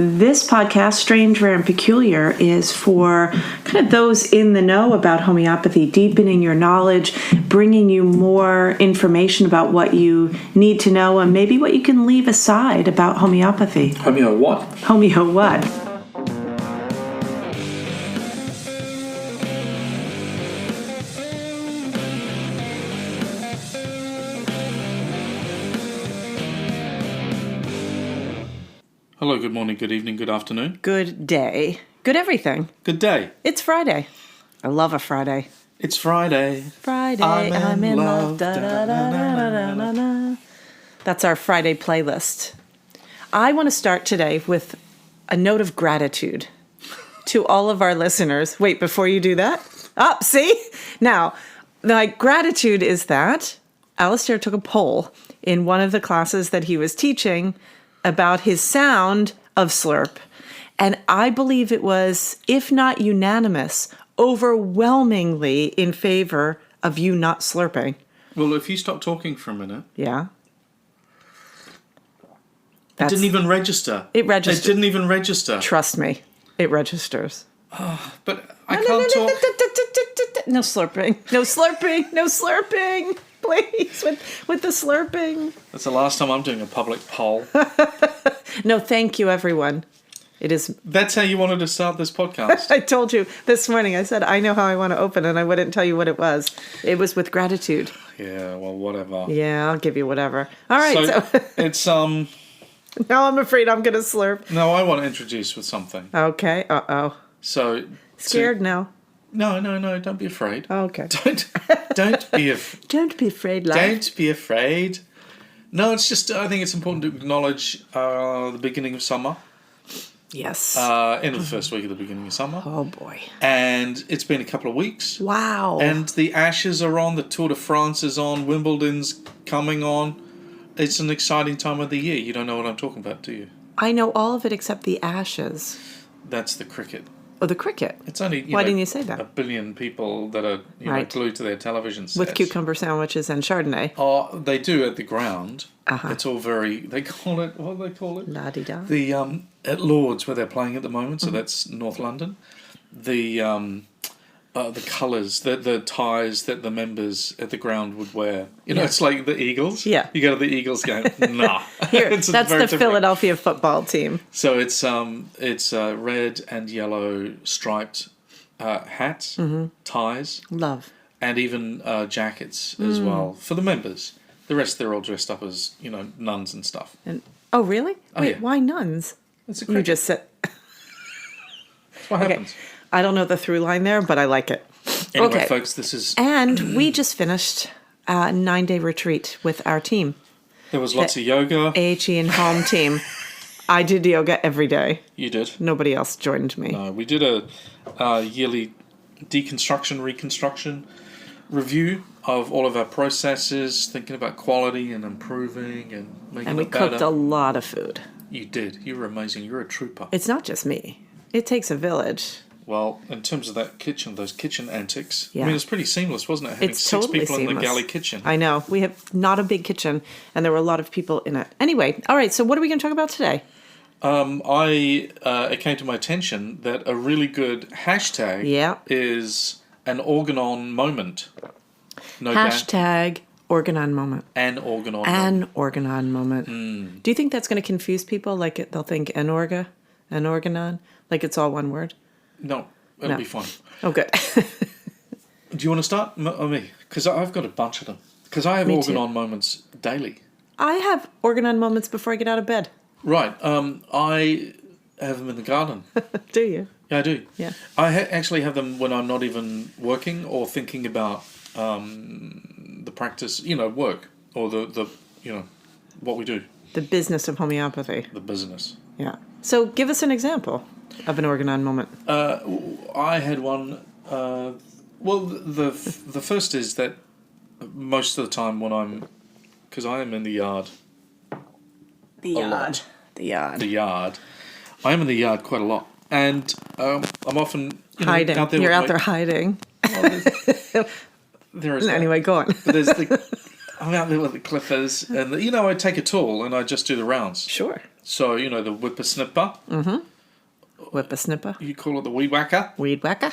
This podcast, Strange, Rare, and Peculiar, is for kind of those in the know about homeopathy, deepening your knowledge, bringing you more information about what you need to know, and maybe what you can leave aside about homeopathy. Homeo what? Homeo what? Hello, good morning, good evening, good afternoon. Good day. Good everything. Good day. It's Friday. I love a Friday. It's Friday. Friday, I'm in love. Da, da, da, da, da, da. That's our Friday playlist. I want to start today with a note of gratitude to all of our listeners. Wait, before you do that? See? Now, my gratitude is that Alastair took a poll in one of the classes that he was teaching about his sound of slurp. And I believe it was, if not unanimous, overwhelmingly in favor of you not slurping. Well, if you stop talking for a minute. Yeah. It didn't even register. It registered. It didn't even register. Trust me, it registers. But I can't talk. No slurping. No slurping. No slurping. Please, with the slurping. That's the last time I'm doing a public poll. No, thank you, everyone. It is. That's how you wanted to start this podcast. I told you this morning. I said, I know how I want to open, and I wouldn't tell you what it was. It was with gratitude. Yeah, well, whatever. Yeah, I'll give you whatever. All right. So it's Now I'm afraid I'm going to slurp. No, I want to introduce with something. Okay. Uh-oh. So scared now. No, don't be afraid. Okay. Don't be Don't be afraid, love. Don't be afraid. No, it's just I think it's important to acknowledge the beginning of summer. Yes. End of the first week of the beginning of summer. Oh boy. And it's been a couple of weeks. Wow. And the Ashes are on, the Tour de France is on, Wimbledon's coming on. It's an exciting time of the year. You don't know what I'm talking about, do you? I know all of it except the Ashes. That's the cricket. Oh, the cricket. It's only Why didn't you say that? a billion people that are glued to their television sets. With cucumber sandwiches and Chardonnay. Oh, they do at the ground. Uh-huh. It's all very. They call it. What do they call it? La-di-da. The at Lord's where they're playing at the moment. So that's North London. The colours, the ties that the members at the ground would wear. You know, it's like the Eagles. Yeah. You go to the Eagles game. Nah. That's the different. Philadelphia football team. So it's red and yellow striped hats, ties, Love. and even jackets as well for the members. The rest they're all dressed up as nuns and stuff. And oh, really? Oh, Wait, yeah. why nuns? It's a You just said. That's what happens. I don't know the through line there, but I like it. Anyway, Okay. folks, this is. And we just finished a 9-day retreat with our team. There was lots of yoga. AHE and home team. I did yoga every day. You did. Nobody else joined me. No, we did a yearly deconstruction, reconstruction review of all of our processes, thinking about quality and improving and making And we it better. cooked a lot of food. You did. You were amazing. You're a trooper. It's not just me. It takes a village. Well, in terms of that kitchen, those kitchen antics, Yeah. I mean, it's pretty seamless, wasn't it? Having It's 6 totally people in seamless. the galley kitchen. I know. We have not a big kitchen, and there were a lot of people in it. Anyway, all right, so what are we going to talk about today? It came to my attention that a really good hashtag is an Organon Moment. No doubt. Hashtag Organon Moment. An Organon Moment. An Organon Moment. Do you think that's going to confuse people? Like they'll think an Organon, like it's all one word? No, it'll be fine. Oh, good. Do you want to start? Or me? Because I've got a bunch of them. Because I have Me Organon too. Moments daily. I have Organon moments before I get out of bed. Right. I have them in the garden. Do you? Yeah, I do. Yeah. I actually have them when I'm not even working or thinking about the practice, work or the what we do. The business of homeopathy. The business. Yeah. So give us an example of an Organon moment. I had one. The first is that most of the time when because I am in the yard. The yard. The yard. The yard. I am in the yard quite a lot, and I'm often hiding. out there. You're out there hiding. Well, there is. Anyway, go on. But there's I'm out there with the clippers, and I take a tool and I just do the rounds. Sure. So, the whippersnipper. Whippersnipper. You call it the weed whacker. Weed whacker.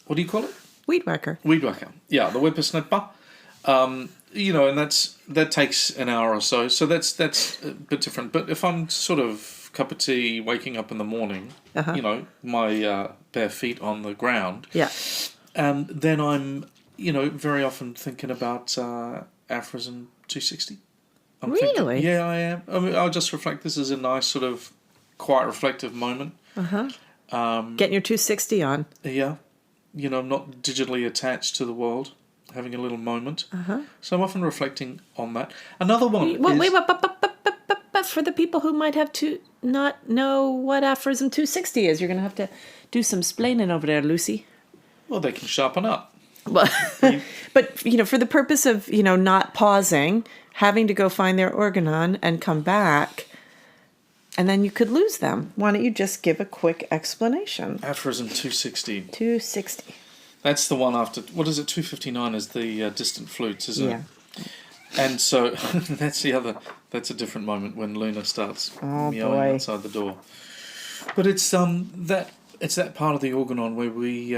What do you call it? Weed whacker. Weed whacker. Yeah, the whippersnipper. And that takes an hour or so. So that's a bit different. But if I'm sort of cup of tea, waking up in the morning, my bare feet on the ground. Yeah. Then I'm, very often thinking about Aphorism 260. Really? Yeah, I am. I mean, I'll just reflect. This is a nice sort of quiet, reflective moment. Getting your 260 on. Yeah. I'm not digitally attached to the world, having a little moment. So I'm often reflecting on that. Another one But for the people who might have to not know what Aphorism 260 is, you're going to have to do some splaining over there, Lucy. Well, they can sharpen up. But, for the purpose of, not pausing, having to go find their organon and come back, and then you could lose them. Why don't you just give a quick explanation? Aphorism 260. 260. That's the one after, what is it, 259 is the distant flutes, isn't it? Yeah. And so that's a different moment when Luna starts meowing outside the door. But it's that part of the organon where we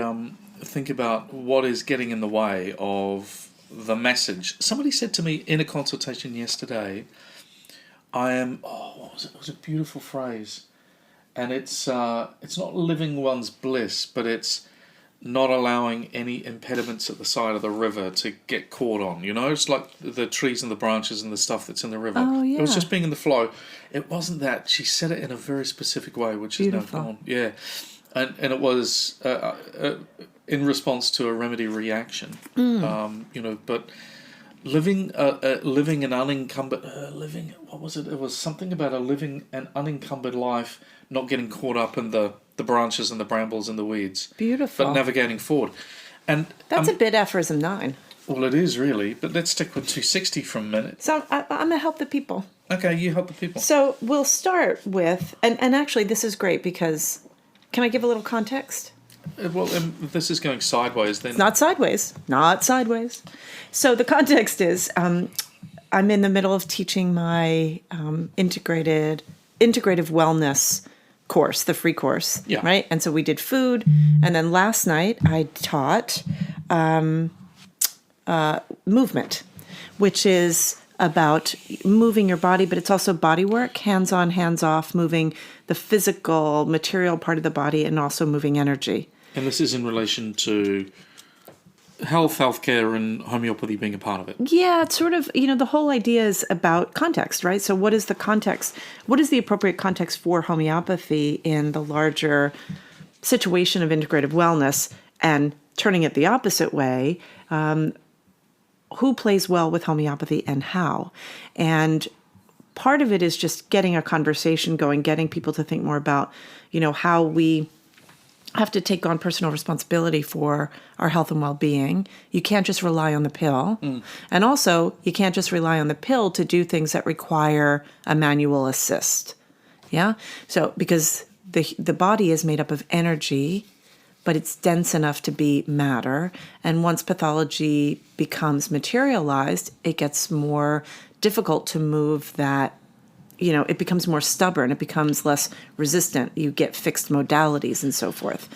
think about what is getting in the way of the message. Somebody said to me in a consultation yesterday, what was it? It was a beautiful phrase. And it's not living one's bliss, but it's not allowing any impediments at the side of the river to get caught on. It's like the trees and the branches and the stuff that's in the river. Oh, yeah. It was just being in the flow. It wasn't that. She said it in a very specific way, which Beautiful. is now gone. Yeah. And it was in response to a remedy reaction. But living an unencumbered what was it? It was something about living an unencumbered life, not getting caught up in the branches and the brambles and the weeds. Beautiful. But navigating forward. And That's a bit Aphorism 9. well, it is really, but let's stick with 260 for a minute. So I'm going to help the people. Okay, you help the people. So we'll start with, and actually this is great because, can I give a little context? Well, this is going sideways then. It's not sideways. Not sideways. So the context is, I'm in the middle of teaching my integrative wellness course, the free course, right? And so we did food, and then last night I taught movement, which is about moving your body, but it's also body work, hands on, hands off, moving the physical, material part of the body, and also moving energy. And this is in relation to healthcare, and homeopathy being a part of it. Yeah, it's sort of, the whole idea is about context, right? So what is the context? What is the appropriate context for homeopathy in the larger situation of integrative wellness? And turning it the opposite way, who plays well with homeopathy and how? And part of it is just getting a conversation going, getting people to think more about, how we have to take on personal responsibility for our health and well-being. You can't just rely on the pill. And also, you can't just rely on the pill to do things that require a manual assist. Yeah? So, because the body is made up of energy, but it's dense enough to be matter. And once pathology becomes materialized, it gets more difficult to move that. It becomes more stubborn. It becomes less resistant. You get fixed modalities and so forth,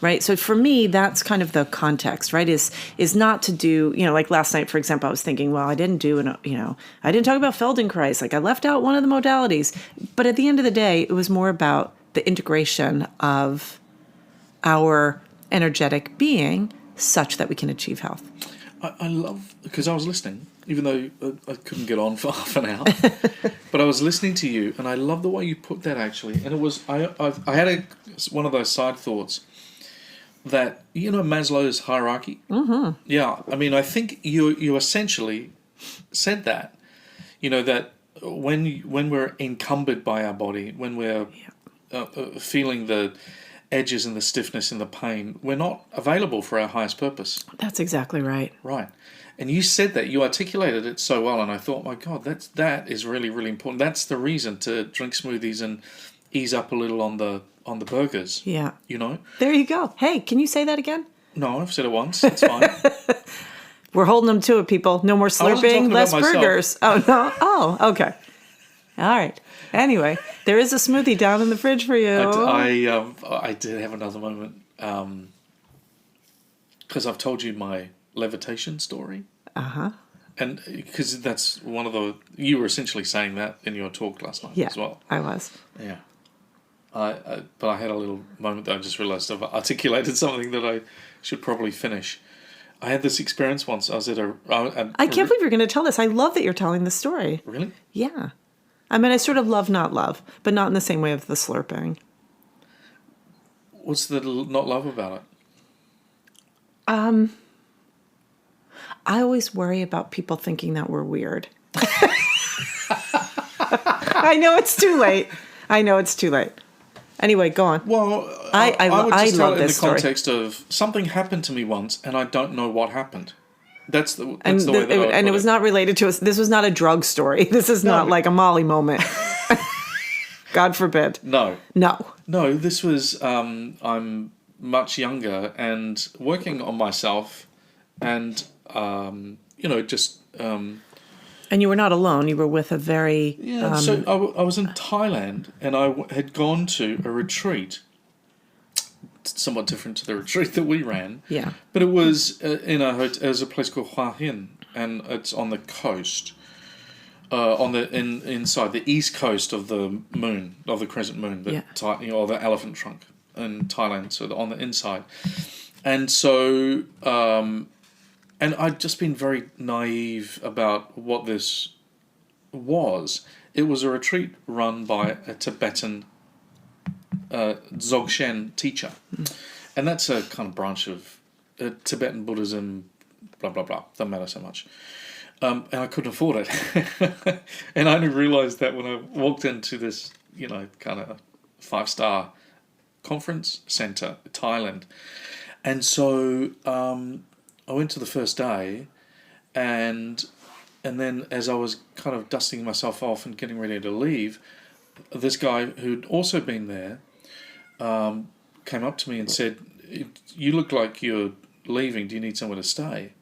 right? So for me, that's kind of the context, right? Is not to do, like last night, for example, I was thinking, well, I didn't talk about Feldenkrais. Like I left out one of the modalities. But at the end of the day, it was more about the integration of our energetic being such that we can achieve health. I love, because I was listening, even though I couldn't get on for half an hour, but I was listening to you, and I love the way you put that actually. And it was, I had one of those side thoughts that, Maslow's hierarchy? Mm-hmm. Yeah, I mean, I think you essentially said that, that when we're encumbered by our body, when we're feeling the edges and the stiffness and the pain, we're not available for our highest purpose. That's exactly right. Right. And you said that, you articulated it so well, and I thought, my God, that is really, really important. That's the reason to drink smoothies and ease up a little on the burgers. Yeah. There you go. Hey, can you say that again? No, I've said it once. It's fine. We're holding them to it, people. No more slurping, less burgers. Oh, no. Oh, okay. All right. Anyway, there is a smoothie down in the fridge for you. I did have another moment because I've told you my levitation story. Uh-huh. And because that's one of you were essentially saying that in your talk last night as well. I was. Yeah. But I had a little moment that I just realised I've articulated something that I should probably finish. I had this experience once. I was at I can't believe you're going to tell this. I love that you're telling this story. Really? Yeah. I mean, I sort of love, not love, but not in the same way of the slurping. What's the not love about it? I always worry about people thinking that we're weird. I know it's too late. Anyway, go on. Well, I would just tell love it in the this story. context of something happened to me once, and I don't know what happened. That's the way that I would and put it was not related to us. This was not a drug story. This is not like a Molly moment. God forbid. No. No. This was I'm much younger and working on myself, and just. And you were not alone. You were with a very... So I was in Thailand, and I had gone to a retreat, somewhat different to the retreat that we ran. Yeah. But it was in a hotel. It was a place called Hua Hin, and it's on the coast, inside the east coast of the moon, of the crescent moon, or the elephant trunk in Thailand. So on the inside, and so. And I'd just been very naive about what this was. It was a retreat run by a Tibetan Dzogchen teacher. And that's a kind of branch of Tibetan Buddhism, blah, blah, blah. Doesn't matter so much. And I couldn't afford it. And I only realised that when I walked into this, kind of 5-star conference centre, Thailand. And so... I went to the first day, and then as I was kind of dusting myself off and getting ready to leave, this guy who'd also been there came up to me and said, "You look like you're leaving. Do you need somewhere to stay?"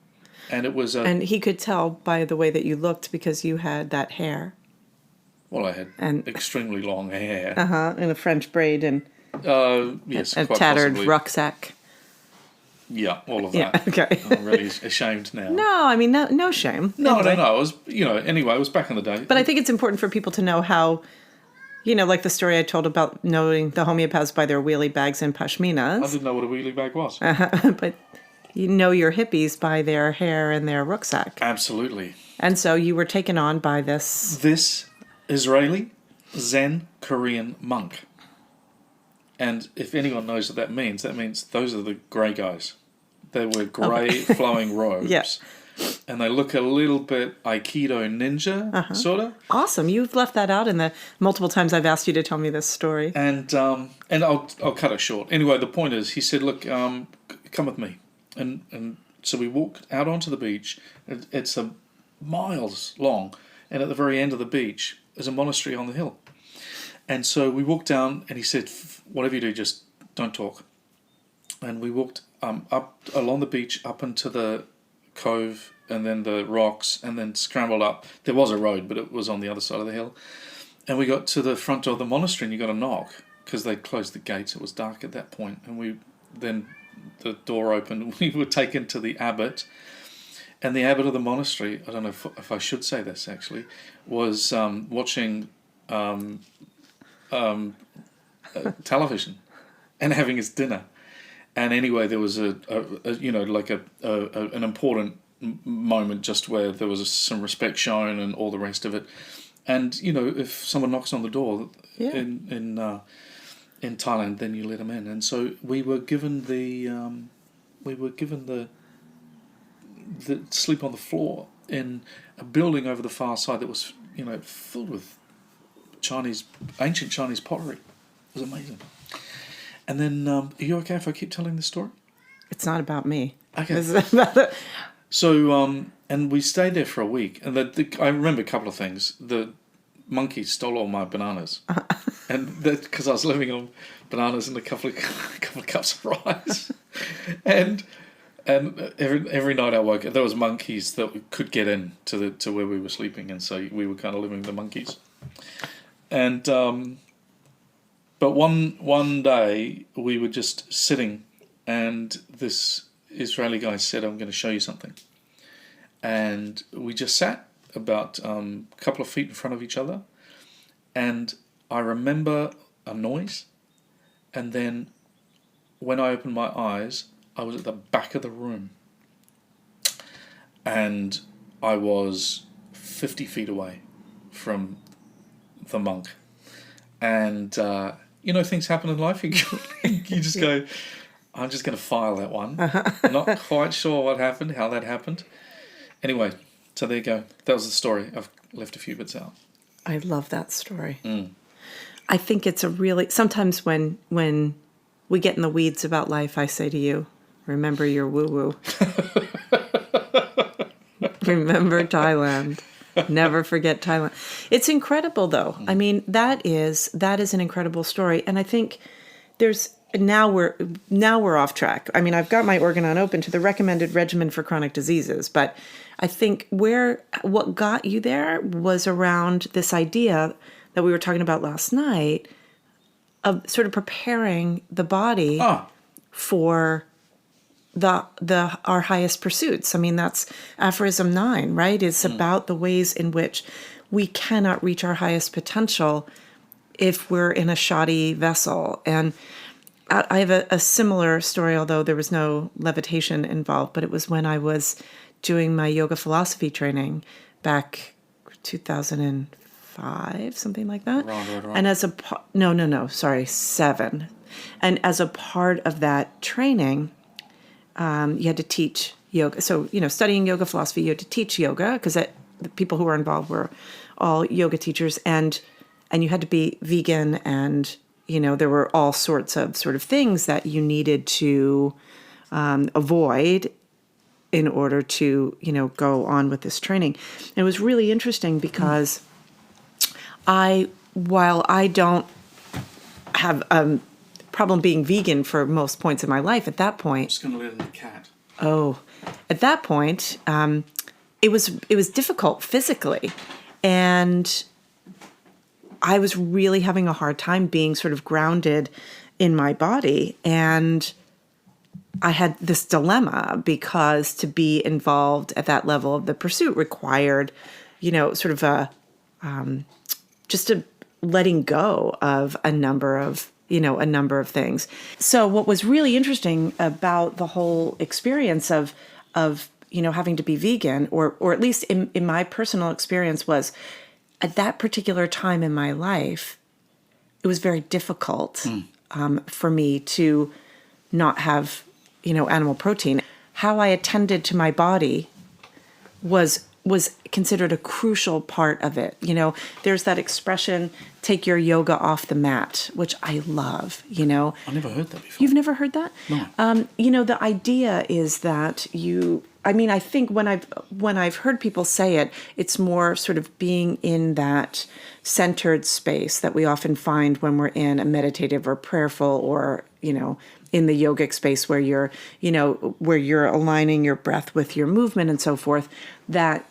And it was and he could tell by the way that you looked because you had that hair. Well, I had extremely long hair. And a French braid and yes, a quite tattered possibly. rucksack. Yeah, all of Yeah, that. okay. I'm really ashamed now. No, I mean, no shame. No. Anyway. I was, anyway, it was back in the day. But I think it's important for people to know how, like the story I told about knowing the homeopaths by their wheelie bags and pashminas. I didn't know what a wheelie bag was. But you know your hippies by their hair and their rucksack. Absolutely. And so you were taken on by this... This Israeli Zen Korean monk. And if anyone knows what that means those are the grey guys. They wear grey flowing robes. Yeah. And they look a little bit Aikido ninja, sort of. Awesome. You've left that out in the multiple times I've asked you to tell me this story. And I'll cut it short. Anyway, the point is, he said, "Look, come with me." And so we walked out onto the beach. It's miles long, and at the very end of the beach is a monastery on the hill. And so we walked down, and he said, "Whatever you do, just don't talk." And we walked up along the beach, up into the cove, and then the rocks, and then scrambled up. There was a road, but it was on the other side of the hill. And we got to the front door of the monastery, and you got a knock, because they'd closed the gates. It was dark at that point. And then the door opened, and we were taken to the abbot. And the abbot of the monastery, I don't know if I should say this, actually, was watching television and having his dinner. And anyway, there was an important moment just where there was some respect shown and all the rest of it. And if someone knocks on the door in Thailand, then you let them in. And so we were given the sleep on the floor in a building over the far side that was filled with ancient Chinese pottery. It was amazing. And then, are you okay if I keep telling this story? It's not about me. Okay. This is about So, and we stayed there for a week. And I remember a couple of things. The monkey stole all my bananas. And that because I was living on bananas and a couple of cups of rice. and every night I woke up, there was monkeys that could get in to where we were sleeping. And so we were kind of living with the monkeys. And but one day we were just sitting, and this Israeli guy said, "I'm going to show you something," and we just sat about a couple of feet in front of each other, and I remember a noise, and then when I opened my eyes, I was at the back of the room, and I was 50 feet away from the monk. And things happen in life. You just go, I'm just going to file that one. Not quite sure what happened, how that happened. Anyway, so there you go. That was the story. I've left a few bits out. I love that story. I think it's a really, sometimes when we get in the weeds about life, I say to you, remember your woo-woo. Remember Thailand. Never forget Thailand. It's incredible, though. I mean, that is an incredible story, and I think now we're off track. I mean, I've got my Organon Open to the recommended regimen for chronic diseases, but I think what got you there was around this idea that we were talking about last night of sort of preparing the body for our highest pursuits. I mean, that's Aphorism 9, right? It's about the ways in which we cannot reach our highest potential if we're in a shoddy vessel. And I have a similar story, although there was no levitation involved, but it was when I was doing my yoga philosophy training back 2005, something like that. Right. And 7. And as a part of that training, you had to teach yoga. So, studying yoga philosophy, you had to teach yoga because the people who were involved were all yoga teachers, and you had to be vegan, and, there were all sorts of things that you needed to avoid in order to, go on with this training. And it was really interesting because while I don't have problem being vegan for most points in my life, at that point, I'm just going to let in the cat. At that point, it was difficult physically, and I was really having a hard time being sort of grounded in my body, and I had this dilemma because to be involved at that level of the pursuit required, sort of just a letting go of a number of things. So what was really interesting about the whole experience of having to be vegan, or at least in my personal experience, was at that particular time in my life, it was very difficult for me to not have, animal protein. How I attended to my body was considered a crucial part of it. There's that expression, take your yoga off the mat, which I love, I never heard that before. You've never heard that? No. The idea is that I think when I've heard people say it, it's more sort of being in that centered space that we often find when we're in a meditative or prayerful or, in the yogic space where you're aligning your breath with your movement and so forth. That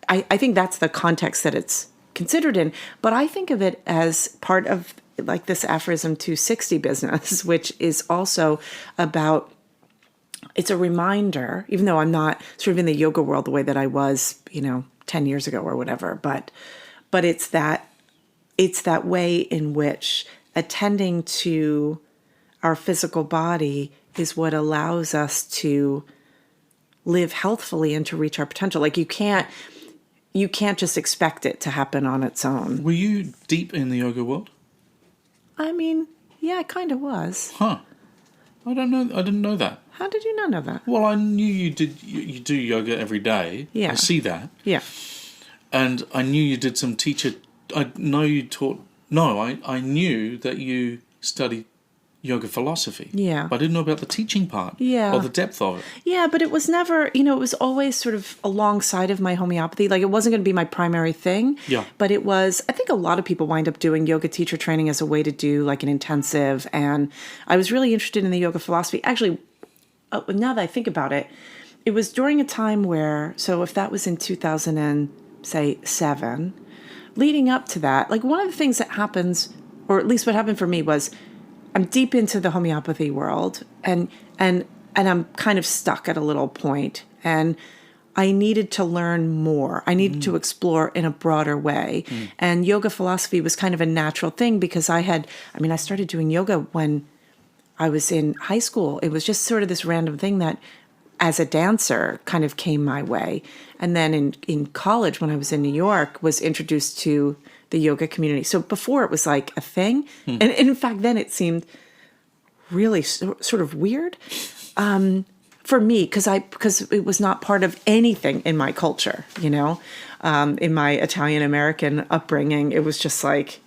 I think that's the context that it's considered in. But I think of it as part of like this Aphorism 260 business, which is also about, it's a reminder, even though I'm not sort of in the yoga world the way that I was, 10 years ago or whatever, but it's that way in which attending to our physical body is what allows us to live healthfully and to reach our potential. Like you can't just expect it to happen on its own. Were you deep in the yoga world? I mean, yeah, I kind of was. Huh. I don't know. I didn't know that. How did you not know that? Well, I knew you did. You do yoga every day. Yeah. I see that. Yeah. And I knew you did some teacher. I know you taught. No, I knew that you studied yoga philosophy. Yeah. But I didn't know about the teaching part. Yeah. Or the depth of it. Yeah, but it was never, it was always sort of alongside of my homeopathy. Like it wasn't going to be my primary thing. Yeah. But it was, I think a lot of people wind up doing yoga teacher training as a way to do like an intensive. And I was really interested in the yoga philosophy. Actually, now that I think about it, it was during a time where, so if that was in 2007, leading up to that, like one of the things that happens, or at least what happened for me, was I'm deep into the homeopathy world, and I'm kind of stuck at a little point, and I needed to learn more. I needed to explore in a broader way. And yoga philosophy was kind of a natural thing because I started doing yoga when I was in high school. It was just sort of this random thing that as a dancer kind of came my way. And then in college, when I was in New York, was introduced to the yoga community. So before it was like a thing. And in fact, then it seemed really sort of weird. For me, because it was not part of anything in my culture, in my Italian American upbringing, it was just like,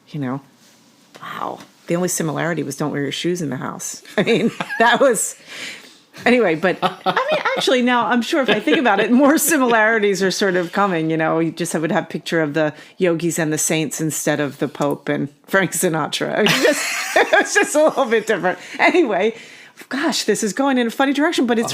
wow. The only similarity was don't wear your shoes in the house. I mean, that was anyway. But I mean, actually, now I'm sure if I think about it, more similarities are sort of coming. You just would have a picture of the yogis and the saints instead of the Pope and Frank Sinatra. I mean, it's just a little bit different. Anyway. Gosh, this is going in a funny direction, but it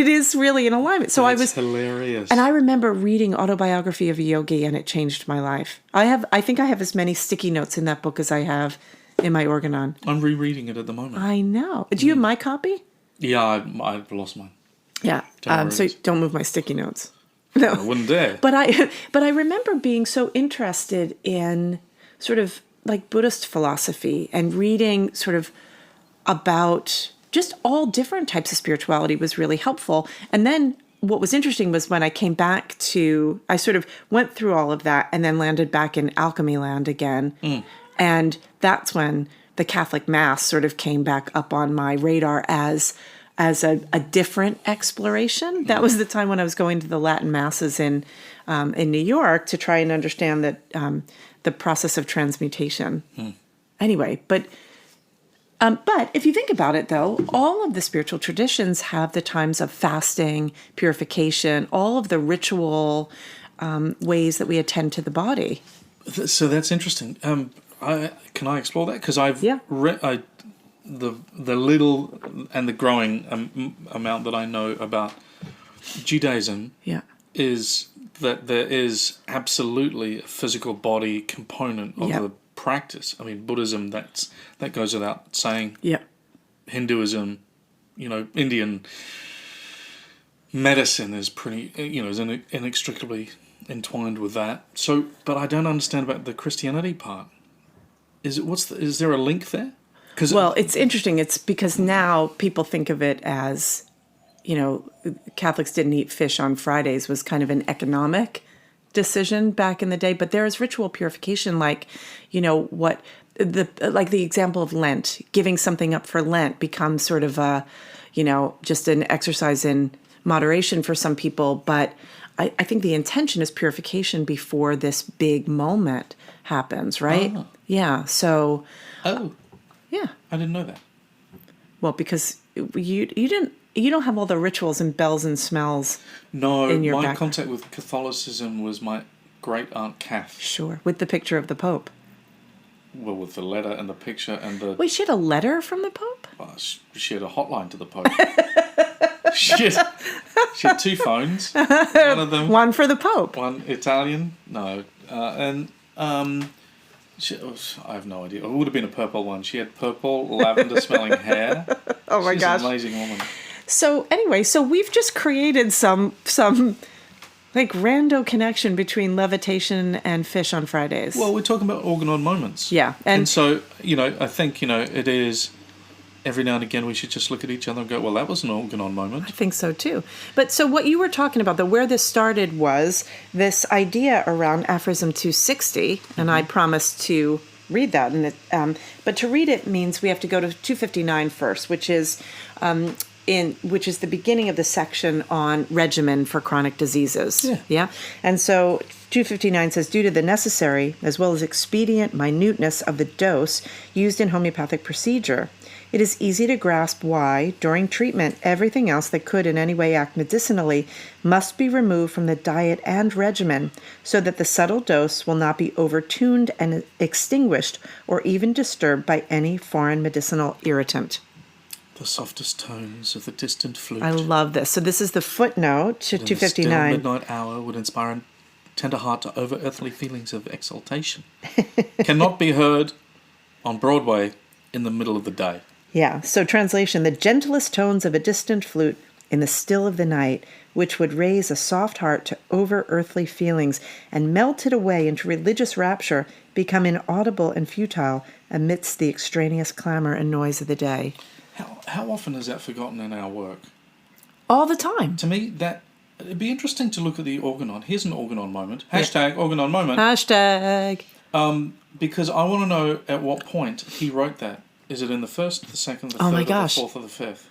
is really in alignment. So That's hilarious. And I remember reading Autobiography of a Yogi, and it changed my life. I think I have as many sticky notes in that book as I have in my Organon. I'm rereading it at the moment. I know. Do you have my copy? Yeah, I've lost mine. Yeah. So don't move my sticky notes. No, I wouldn't dare. But I remember being so interested in sort of like Buddhist philosophy and reading sort of about just all different types of spirituality was really helpful. And then what was interesting was when I came back I sort of went through all of that and then landed back in alchemy land again. And that's when the Catholic Mass sort of came back up on my radar as a different exploration. That was the time when I was going to the Latin Masses in New York to try and understand the process of transmutation. Anyway, but if you think about it, though, all of the spiritual traditions have the times of fasting, purification, all of the ritual ways that we attend to the body. So that's interesting. Can I explore that? Because I've read the little and the growing amount that I know about Judaism is that there is absolutely a physical body component of the practice. I mean, Buddhism, that goes without saying. Yeah. Hinduism, Indian medicine is pretty, is inextricably entwined with that. So, but I don't understand about the Christianity part. Is there a link there? Well, it's interesting. It's because now people think of it as, Catholics didn't eat fish on Fridays was kind of an economic decision back in the day, but there is ritual purification, like, the example of Lent, giving something up for Lent becomes sort of a, just an exercise in moderation for some people. But I think the intention is purification before this big moment happens, right? Oh. Yeah. So. Oh. Yeah. I didn't know that. Well, because you don't have all the rituals and bells and smells. No, in your my background. contact with Catholicism was my great aunt Kath. Sure, with the picture of the Pope. Well, with the letter and the picture and the. Wait, she had a letter from the Pope? She had a hotline to the Pope. she had two phones. One of them. One for the Pope. One Italian. No, and I have no idea. It would have been a purple one. She had purple, lavender-smelling hair. Oh my gosh! She's an amazing woman. So anyway, we've just created some like rando connection between levitation and fish on Fridays. Well, we're talking about Organon moments. Yeah, and so I think it is. Every now and again, we should just look at each other and go, well, that was an Organon moment. I think so, too. But so what you were talking about, where this started was this idea around Aphorism 260, and I promised to read that. But to read it means we have to go to 259 first, which is the beginning of the section on regimen for chronic diseases. Yeah. And so 259 says, due to the necessary as well as expedient minuteness of the dose used in homeopathic procedure, it is easy to grasp why, during treatment, everything else that could in any way act medicinally must be removed from the diet and regimen so that the subtle dose will not be overtuned and extinguished or even disturbed by any foreign medicinal irritant. The softest tones of the distant flute. I love this. So this is the footnote to 259. The still midnight hour would inspire tender heart to over earthly feelings of exaltation, cannot be heard on Broadway in the middle of the day. Yeah. So translation, the gentlest tones of a distant flute in the still of the night, which would raise a soft heart to over earthly feelings and melt it away into religious rapture, become inaudible and futile amidst the extraneous clamor and noise of the day. How often is that forgotten in our work? All the time. To me, it'd be interesting to look at the Organon. Here's an Organon moment. Hashtag Organon Moment. Hashtag. Because I want to know at what point he wrote that. Is it in the first, the second, the Oh my third, or the gosh. fourth, or the fifth?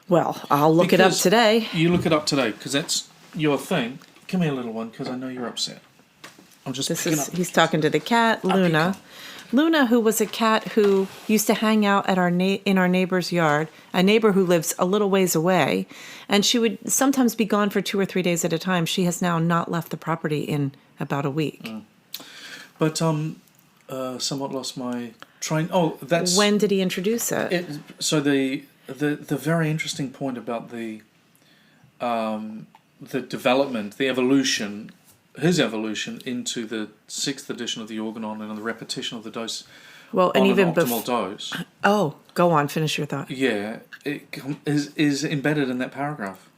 Well, I'll look it up Because today. You look it up today, because that's your thing. Come here, little one, because I know you're upset. I'm just picking up. He's talking to the cat, Luna. Luna, who was a cat who used to hang out at in our neighbor's yard, a neighbor who lives a little ways away, and she would sometimes be gone for 2 or 3 days at a time. She has now not left the property in about a week. But somewhat lost my train. Oh, that's When did he introduce it? So the very interesting point about the development, the evolution. His evolution into the 6th edition of the Organon and the repetition of the dose Well, and on even an optimal dose. Oh, go on, finish your thought. Yeah, it is embedded in that paragraph.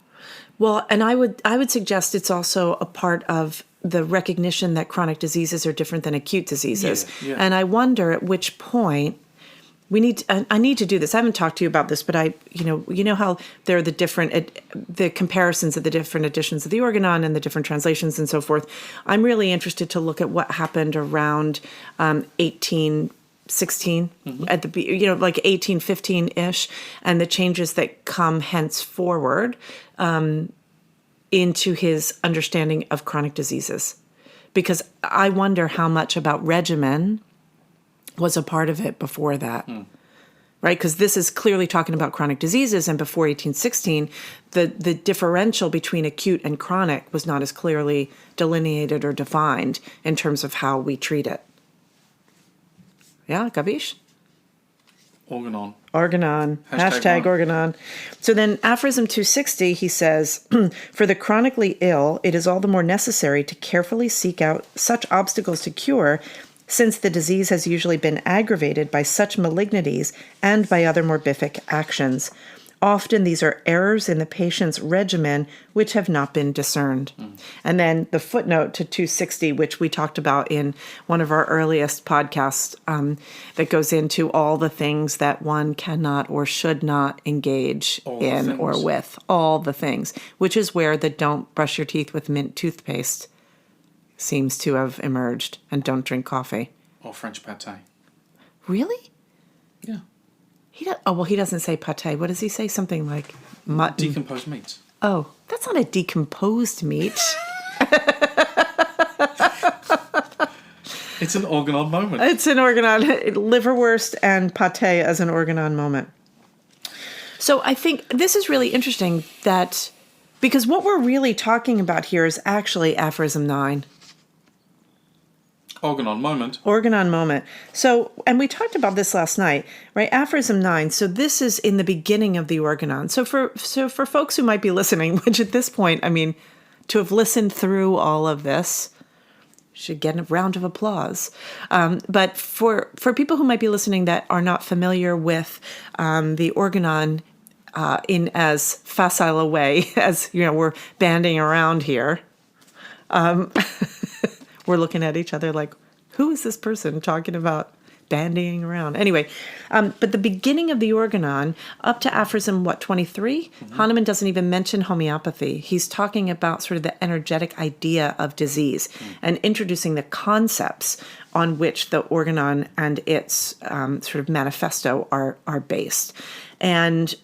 Well, and I would suggest it's also a part of the recognition that chronic diseases are different than acute diseases. Yeah. And I wonder at which point I need to do this. I haven't talked to you about this, but you know how there are the comparisons of the different editions of the Organon and the different translations and so forth. I'm really interested to look at what happened around 1816 at the like 1815-ish, and the changes that come henceforward into his understanding of chronic diseases, because I wonder how much about regimen was a part of it before that, right? Because this is clearly talking about chronic diseases, and before 1816, the differential between acute and chronic was not as clearly delineated or defined in terms of how we treat it. Yeah, Gabish? Organon. Hashtag Organon. So then Aphorism 260, he says, for the chronically ill, it is all the more necessary to carefully seek out such obstacles to cure, since the disease has usually been aggravated by such malignities and by other morbific actions. Often these are errors in the patient's regimen which have not been discerned. And then the footnote to 260, which we talked about in one of our earliest podcasts, that goes into all the things that one cannot or should not engage in or with, all the things, which is where the don't brush your teeth with mint toothpaste seems to have emerged, and don't drink coffee. Or French pâté. Really? Yeah. He doesn't say pâté. What does he say? Something like mutton. Decomposed meats. Oh, that's not a decomposed meat. It's an Organon moment. It's an Organon. Liverwurst and pâté as an Organon moment. So I think this is really interesting because what we're really talking about here is actually Aphorism 9. Organon moment. Organon moment. So, and we talked about this last night, right? Aphorism 9. So this is in the beginning of the Organon. So for folks who might be listening, which at this point, I mean, to have listened through all of this, should get a round of applause. But for people who might be listening that are not familiar with the Organon in as facile a way as, we're banding around here, we're looking at each other like, who is this person talking about bandying around? Anyway, but the beginning of the Organon, up to Aphorism, 23, Hahnemann doesn't even mention homeopathy. He's talking about sort of the energetic idea of disease and introducing the concepts on which the Organon and its sort of manifesto are based. And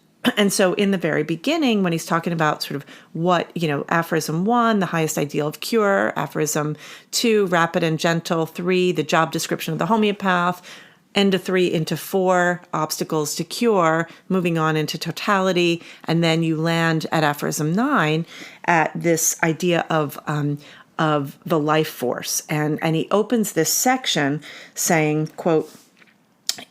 so in the very beginning, when he's talking about sort of what, Aphorism 1, the highest ideal of cure, Aphorism 2, rapid and gentle, 3, the job description of the homeopath, end of 3 into 4, obstacles to cure, moving on into totality, and then you land at Aphorism 9 at this idea of the life force. And he opens this section saying, quote,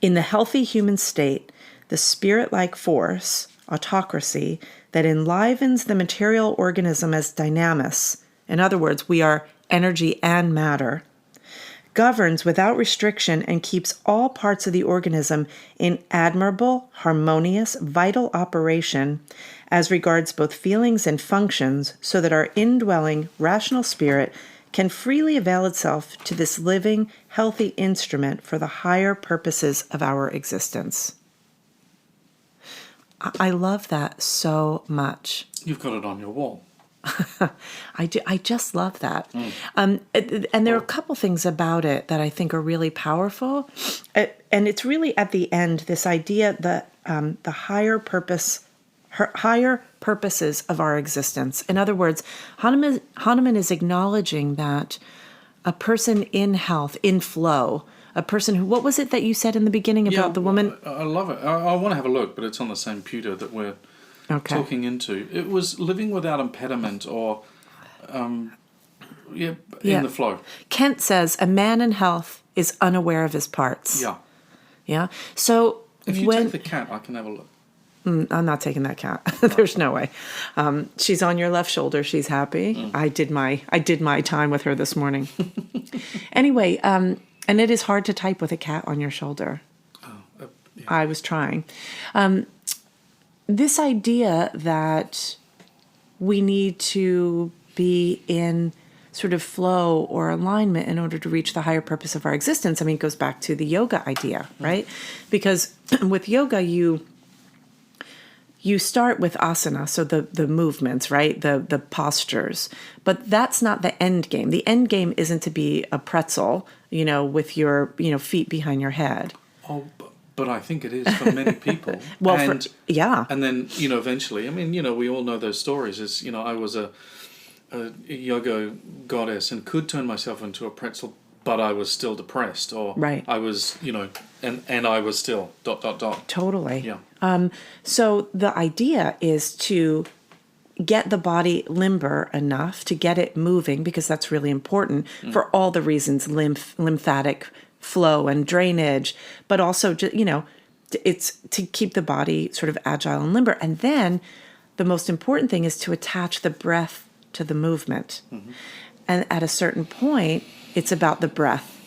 in the healthy human state, the spirit-like force, autocracy, that enlivens the material organism as dynamis, in other words, we are energy and matter, governs without restriction and keeps all parts of the organism in admirable, harmonious, vital operation as regards both feelings and functions, so that our indwelling rational spirit can freely avail itself to this living, healthy instrument for the higher purposes of our existence. I love that so much. You've got it on your wall. I do. I just love that. And there are a couple things about it that I think are really powerful. And it's really at the end, this idea that the higher purposes of our existence. In other words, Hahnemann is acknowledging that a person in health, in flow, a person who, what was it that you said in the beginning about the woman? I love it. I want to have a look, but it's on the same pewter that we're talking into. It was living without impediment or, in the flow. Kent says, a man in health is unaware of his parts. Yeah. Yeah. So if you take the cat, I can have a look. I'm not taking that cat. There's no way. She's on your left shoulder. She's happy. I did my time with her this morning. Anyway, and it is hard to type with a cat on your shoulder. I was trying. This idea that we need to be in sort of flow or alignment in order to reach the higher purpose of our existence, I mean, it goes back to the yoga idea, right? Because with yoga, you start with asana, so the movements, right? The postures. But that's not the end game. The end game isn't to be a pretzel, with your, feet behind your head. Oh, but I think it is for many people. Well, and then, eventually, I mean, we all know those stories. I was a yoga goddess and could turn myself into a pretzel, but I was still depressed, or right. I was, and I was still ... Totally. Yeah. So the idea is to get the body limber enough to get it moving, because that's really important for all the reasons, lymphatic flow and drainage, but also, it's to keep the body sort of agile and limber. And then the most important thing is to attach the breath to the movement. Mm-hmm. And at a certain point, it's about the breath.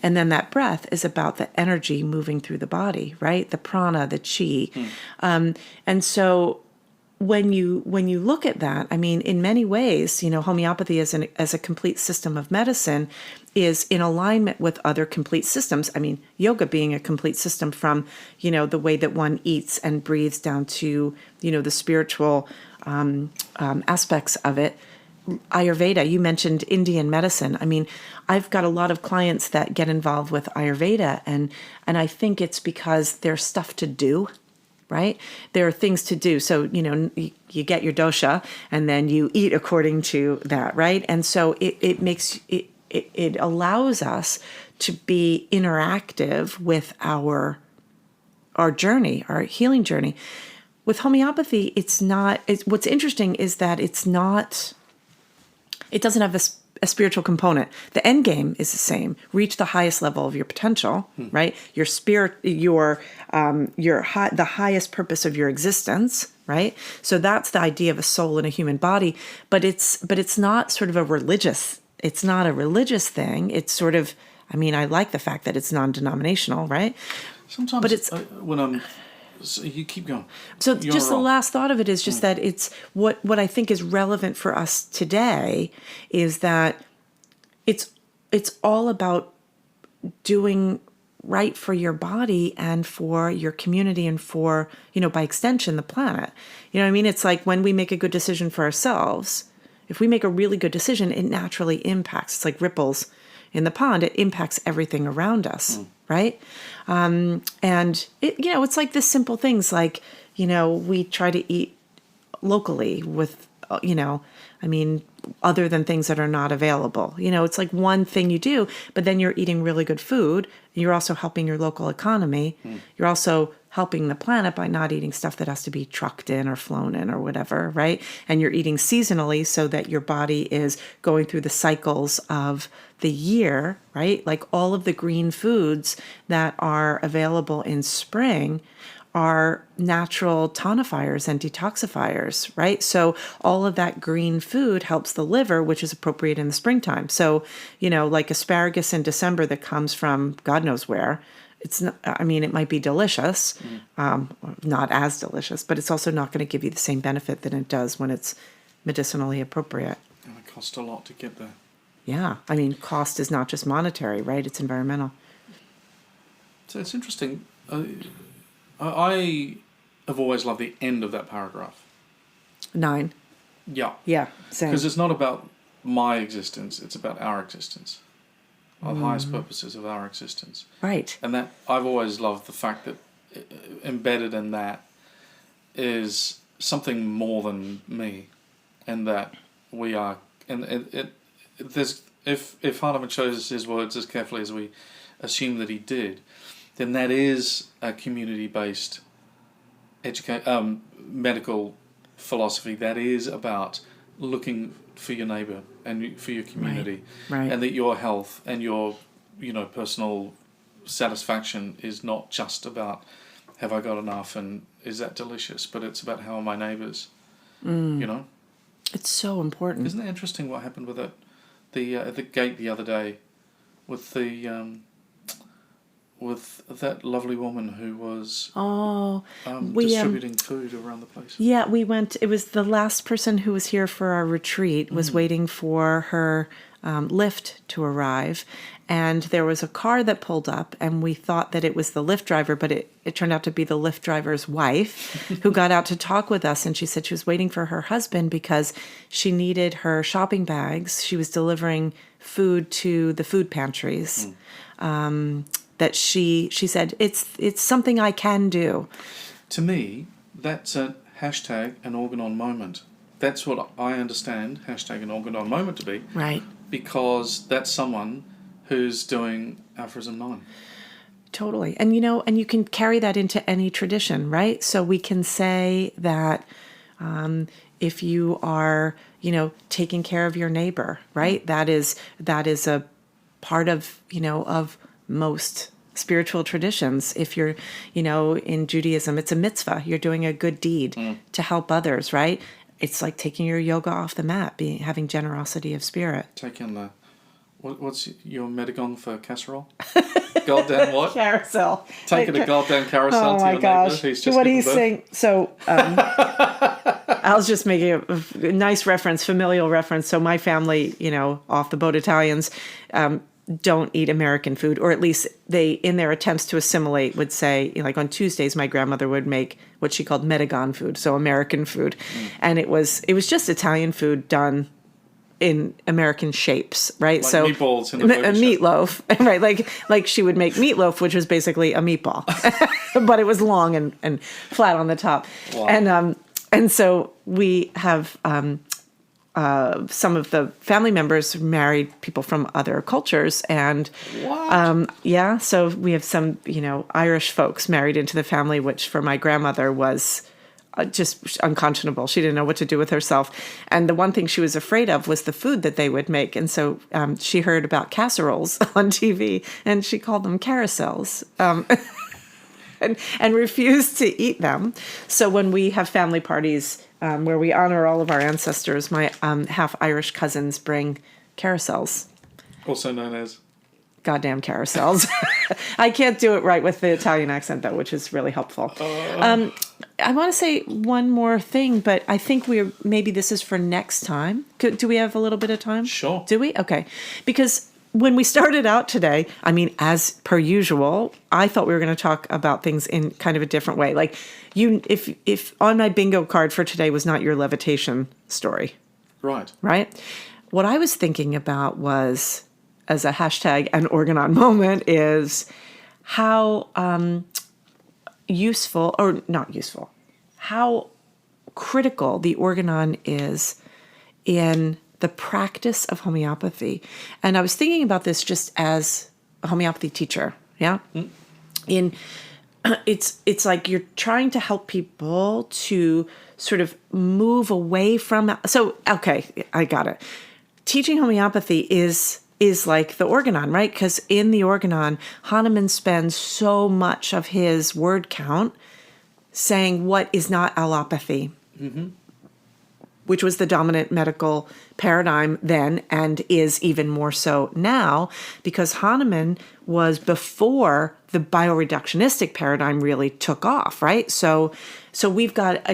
And then that breath is about the energy moving through the body, right? The prana, the chi. And so when you look at that, I mean, in many ways, homeopathy as a complete system of medicine is in alignment with other complete systems. I mean, yoga being a complete system from, the way that one eats and breathes down to, the spiritual aspects of it. Ayurveda, you mentioned Indian medicine. I mean, I've got a lot of clients that get involved with Ayurveda, and I think it's because there's stuff to do, right? There are things to do. So, you get your dosha and then you eat according to that, right? And so it allows us to be interactive with our journey, our healing journey. With homeopathy, what's interesting is that it doesn't have a spiritual component. The end game is the same. Reach the highest level of your potential, right? Your spirit, the highest purpose of your existence, right? So that's the idea of a soul in a human body. But it's not sort of it's not a religious thing. It's sort of, I mean, I like the fact that it's non-denominational, right? Sometimes, but it's so you keep going. So just the last thought of it is just that it's what I think is relevant for us today is that it's all about doing right for your body and for your community and for, by extension, the planet. You know what I mean? It's like when we make a good decision for ourselves, if we make a really good decision, it naturally impacts. It's like ripples in the pond. It impacts everything around us. Right? And it's like this simple things like, we try to eat locally with, other than things that are not available. It's like one thing you do, but then you're eating really good food. You're also helping your local economy. You're also helping the planet by not eating stuff that has to be trucked in or flown in or whatever, right? And you're eating seasonally so that your body is going through the cycles of the year, right? Like all of the green foods that are available in spring are natural tonifiers and detoxifiers, right? So all of that green food helps the liver, which is appropriate in the springtime. So, like asparagus in December that comes from God knows where, it's not, I mean, it might be delicious, not as delicious, but it's also not going to give you the same benefit that it does when it's medicinally appropriate. And it costs a lot to get there. Yeah. I mean, cost is not just monetary, right? It's environmental. So it's interesting. I have always loved the end of that paragraph. 9. Yeah. Yeah, same. Because it's not about my existence, it's about our existence. The highest purposes of our existence. Right. And that I've always loved the fact that embedded in that is something more than me, and that we are. And there's if Hahnemann chose his words as carefully as we assume that he did, then that is a community-based medical philosophy that is about looking for your neighbor and for your community, right. And that your health and your personal satisfaction is not just about have I got enough and is that delicious, but it's about how are my neighbors. It's so important. Isn't it interesting what happened with it? At the gate the other day with the with that lovely woman who was distributing food around the place. Yeah, we went. It was the last person who was here for our retreat was waiting for her lift to arrive. And there was a car that pulled up, and we thought that it was the Lyft driver, but it turned out to be the Lyft driver's wife who got out to talk with us. And she said she was waiting for her husband because she needed her shopping bags. She was delivering food to the food pantries. That she said, it's something I can do. To me, that's a hashtag an Organon Moment. That's what I understand hashtag an Organon Moment to be. Right. Because that's someone who's doing Aphorism 9. Totally. And and you can carry that into any tradition, right? So we can say that if you are, taking care of your neighbor, right? That is a part of, of most spiritual traditions. If you're, in Judaism, it's a mitzvah. You're doing a good deed to help others, right? It's like taking your yoga off the mat, having generosity of spirit. Taking the, what's your medagong for casserole? Goddamn what? Carousel. Taking a goddamn carousel to your neighbor who's just what given he's birth. saying. So I was just making a nice reference, familial reference. So my family, off the boat Italians, don't eat American food, or at least they, in their attempts to assimilate, would say, like on Tuesdays, my grandmother would make what she called Medagon food, so American food, and it was just Italian food done in American shapes, right? Like so meatballs in a meatloaf, right? Like she would make meatloaf, which was basically a meatball, but it was long and flat on the top, wow. And so we have. Some of the family members married people from other cultures, and so we have some Irish folks married into the family, which for my grandmother was just unconscionable. She didn't know what to do with herself, and the one thing she was afraid of was the food that they would make. And so she heard about casseroles on TV, and she called them carousels. And refused to eat them. So when we have family parties where we honor all of our ancestors, my half Irish cousins bring carousels. Also known as? Goddamn carousels. I can't do it right with the Italian accent, though, which is really helpful. I want to say one more thing, but I think maybe this is for next time. Do we have a little bit of time? Sure. Do we? Okay. Because when we started out today, I mean, as per usual, I thought we were going to talk about things in kind of a different way. Like if on my bingo card for today was not your levitation story. Right. Right? What I was thinking about was, as a hashtag an Organon Moment, is how useful, or not useful, how critical the Organon is in the practice of homeopathy. And I was thinking about this just as a homeopathy teacher, yeah? It's like you're trying to help people to sort of move away from... So, okay, I got it. Teaching homeopathy is like the Organon, right? Because in the Organon, Hahnemann spends so much of his word count saying what is not allopathy, which was the dominant medical paradigm then and is even more so now, because Hahnemann was before the bioreductionistic paradigm really took off, right? So we've got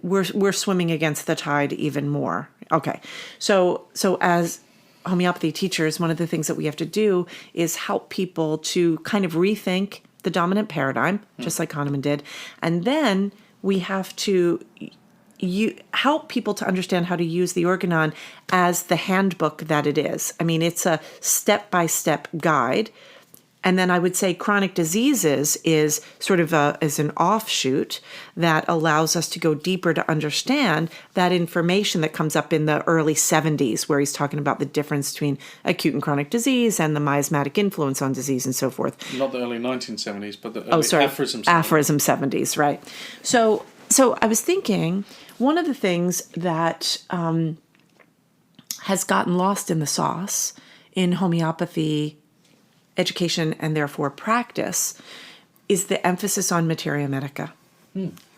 we're swimming against the tide even more. Okay, so as homeopathy teachers, one of the things that we have to do is help people to kind of rethink the dominant paradigm, just like Hahnemann did, and then we have to help people to understand how to use the Organon as the handbook that it is. I mean, it's a step-by-step guide. And then I would say chronic diseases is sort of as an offshoot that allows us to go deeper to understand that information that comes up in the early 70s, where he's talking about the difference between acute and chronic disease and the miasmatic influence on disease and so forth. Not the early 1970s, but the early Aphorism 70s. Aphorism 70s, right. So I was thinking, one of the things that has gotten lost in the sauce in homeopathy education and therefore practice is the emphasis on materia medica,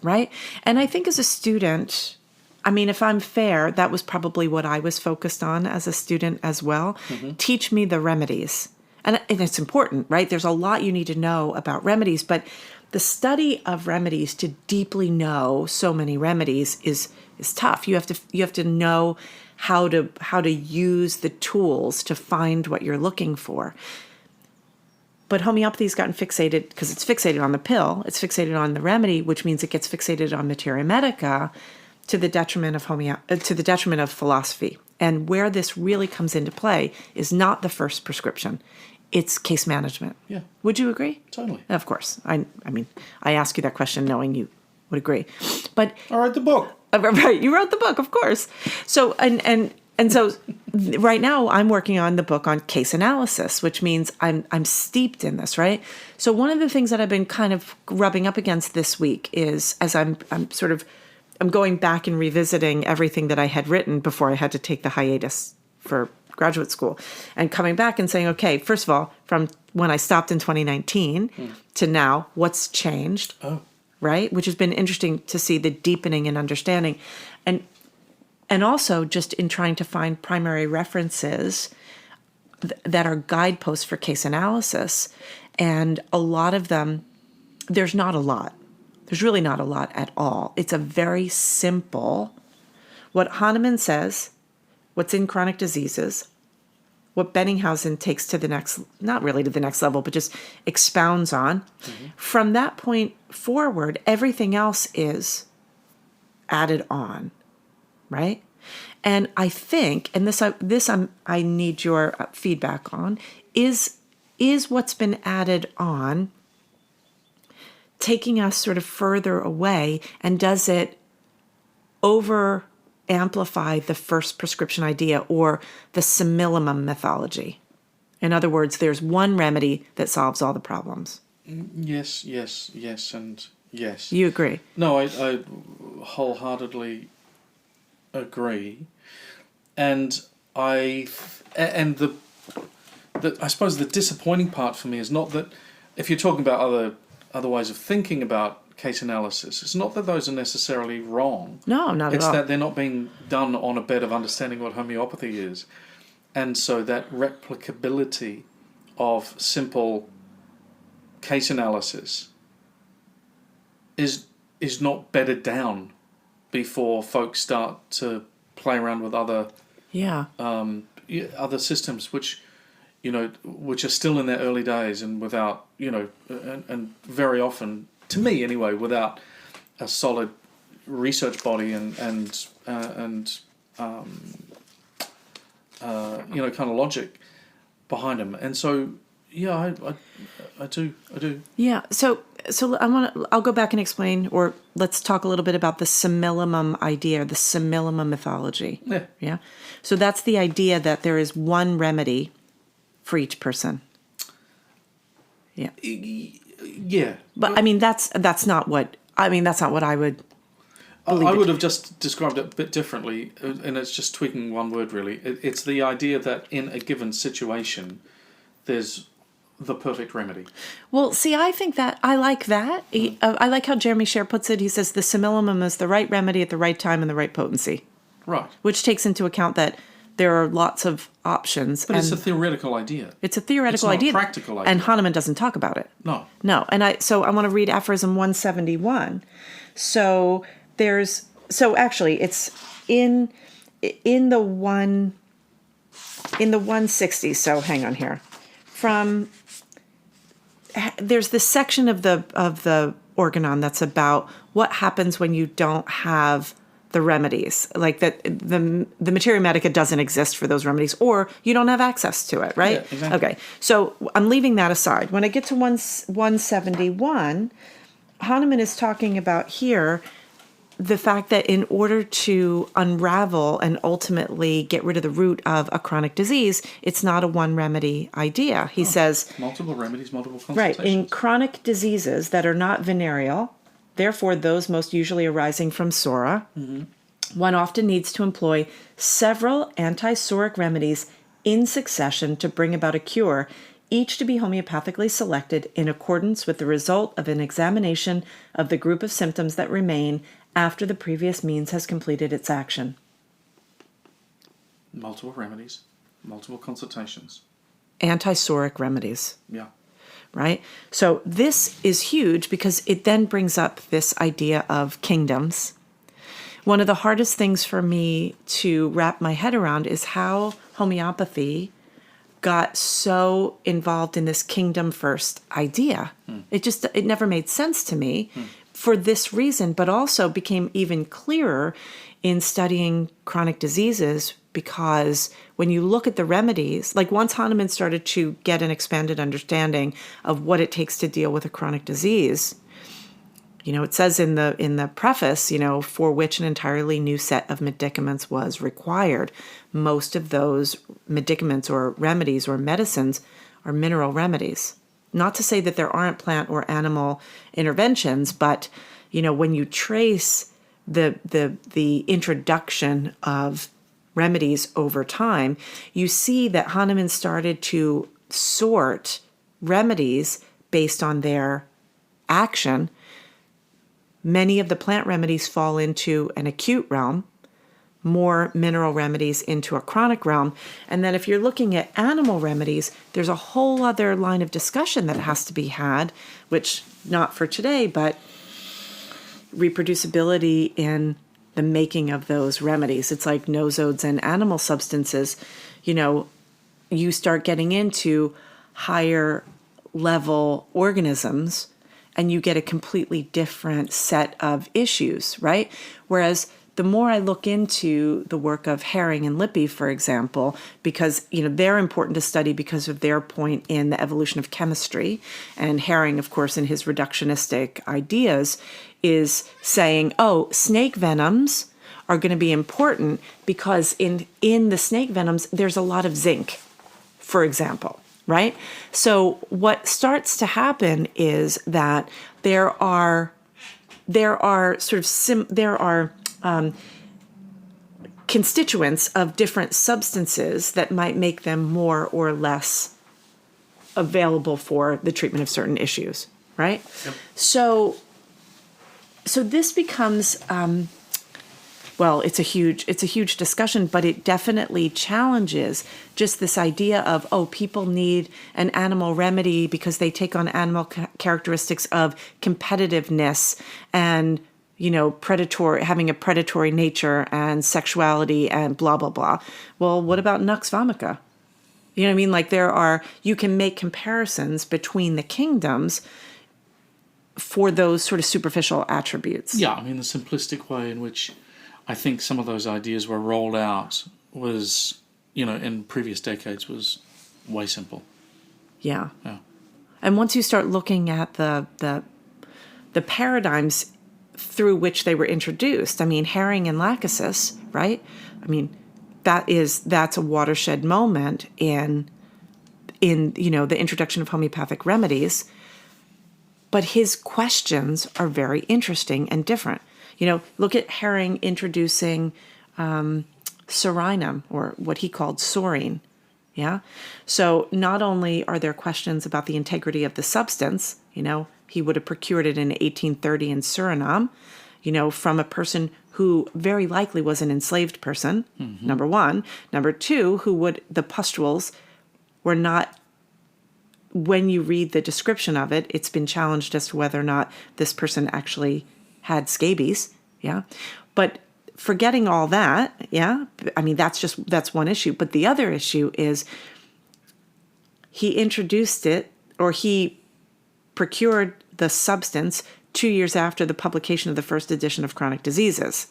right? And I think as a student, I mean, if I'm fair, that was probably what I was focused on as a student as well. Teach me the remedies. And it's important, right? There's a lot you need to know about remedies, but the study of remedies, to deeply know so many remedies is tough. You have to know how to use the tools to find what you're looking for. But homeopathy's gotten fixated because it's fixated on the pill. It's fixated on the remedy, which means it gets fixated on materia medica, to the detriment of philosophy. And where this really comes into play is not the first prescription; it's case management. Yeah. Would you agree? Totally. Of course. I mean, I ask you that question knowing you would agree. But I wrote the book. Right, you wrote the book, of course. So and so right now I'm working on the book on case analysis, which means I'm steeped in this, right? So one of the things that I've been kind of rubbing up against this week is, as I'm going back and revisiting everything that I had written before I had to take the hiatus for graduate school, and coming back and saying, okay, first of all, from when I stopped in 2019 to now, what's changed? Right? Which has been interesting to see the deepening in understanding. And also just in trying to find primary references that are guideposts for case analysis. And a lot of them, there's not a lot. There's really not a lot at all. It's a very simple, what Hahnemann says, what's in chronic diseases, what Benninghausen takes to the next, not really to the next level, but just expounds on. From that point forward, everything else is added on, right? And I think, and I need your feedback on, is what's been added on taking us sort of further away, and does it over amplify the first prescription idea or the simillimum mythology? In other words, there's one remedy that solves all the problems. Yes, and yes. You agree? No, I wholeheartedly agree, and I suppose the disappointing part for me is not that, if you're talking about other ways of thinking about case analysis, it's not that those are necessarily wrong. No, not at all. It's that they're not being done on a bed of understanding what homeopathy is, and so that replicability of simple case analysis is not bedded down before folks start to play around with other systems, which are still in their early days, and without and very often, to me anyway, without a solid research body and kind of logic behind them. And so I do. Yeah. So I'll go back and explain, or let's talk a little bit about the simillimum idea, the simillimum mythology. Yeah. Yeah. So that's the idea that there is one remedy for each person. Yeah. Yeah. But I mean, that's not what I would believe. I would have just described it a bit differently, and it's just tweaking one word really. It's the idea that in a given situation, there's the perfect remedy. Well, see, I think that I like that. I like how Jeremy Sher puts it. He says the simillimum is the right remedy at the right time and the right potency, Right. which takes into account that there are lots of options. But it's a theoretical idea. It's a theoretical It's not a idea. practical idea. And Hahnemann doesn't talk about it. No. No. And I want to read Aphorism 171. So actually it's in the 160. So hang on here. There's this section of the Organon that's about what happens when you don't have the remedies, like that the materia medica doesn't exist for those remedies, or you don't have access to it, right? Yeah, exactly. Okay, so I'm leaving that aside. When I get to 171, Hahnemann is talking about here the fact that in order to unravel and ultimately get rid of the root of a chronic disease, it's not a one remedy idea. He says, multiple remedies, multiple right, consultations. in chronic diseases that are not venereal, therefore those most usually arising from psora, one often needs to employ several anti-psoric remedies in succession to bring about a cure, each to be homeopathically selected in accordance with the result of an examination of the group of symptoms that remain after the previous means has completed its action. Multiple remedies, multiple consultations. Anti-psoric remedies. Yeah. Right? So this is huge because it then brings up this idea of kingdoms. One of the hardest things for me to wrap my head around is how homeopathy got so involved in this kingdom first idea. It never made sense to me for this reason, but also became even clearer in studying chronic diseases, because when you look at the remedies, like once Hahnemann started to get an expanded understanding of what it takes to deal with a chronic disease, it says in the preface, for which an entirely new set of medicaments was required. Most of those medicaments or remedies or medicines are mineral remedies. Not to say that there aren't plant or animal interventions, but when you trace the introduction of remedies over time, you see that Hahnemann started to sort remedies based on their action. Many of the plant remedies fall into an acute realm, more mineral remedies into a chronic realm. And then if you're looking at animal remedies, there's a whole other line of discussion that has to be had, which not for today, but reproducibility in the making of those remedies. It's like nosodes and animal substances. You start getting into higher level organisms and you get a completely different set of issues, right? Whereas the more I look into the work of Herring and Lippi, for example, because they're important to study because of their point in the evolution of chemistry, and Herring, of course, in his reductionistic ideas, is saying, snake venoms are going to be important because in the snake venoms there's a lot of zinc, for example. Right? So what starts to happen is that there are constituents of different substances that might make them more or less available for the treatment of certain issues. Right? Yep. So this becomes it's a huge discussion, but it definitely challenges just this idea of, people need an animal remedy because they take on animal characteristics of competitiveness and, having a predatory nature and sexuality and blah, blah, blah. Well, what about Nux vomica? You know what I mean? Like you can make comparisons between the kingdoms for those sort of superficial attributes. Yeah, I mean, the simplistic way in which I think some of those ideas were rolled out was, in previous decades was way simple. Yeah. Yeah. And once you start looking at the paradigms through which they were introduced, I mean, Herring and Lachesis, right? I mean, that's a watershed moment in the introduction of homeopathic remedies. But his questions are very interesting and different. Look at Herring introducing sorinum, or what he called sorine, Yeah. So not only are there questions about the integrity of the substance, he would have procured it in 1830 in Suriname, from a person who very likely was an enslaved person, number one. Number two, the pustules were not, when you read the description of it, it's been challenged as to whether or not this person actually had scabies. Yeah. But forgetting all that, yeah, I mean, that's one issue. But the other issue is he introduced it, or he procured the substance 2 years after the publication of the first edition of Chronic Diseases.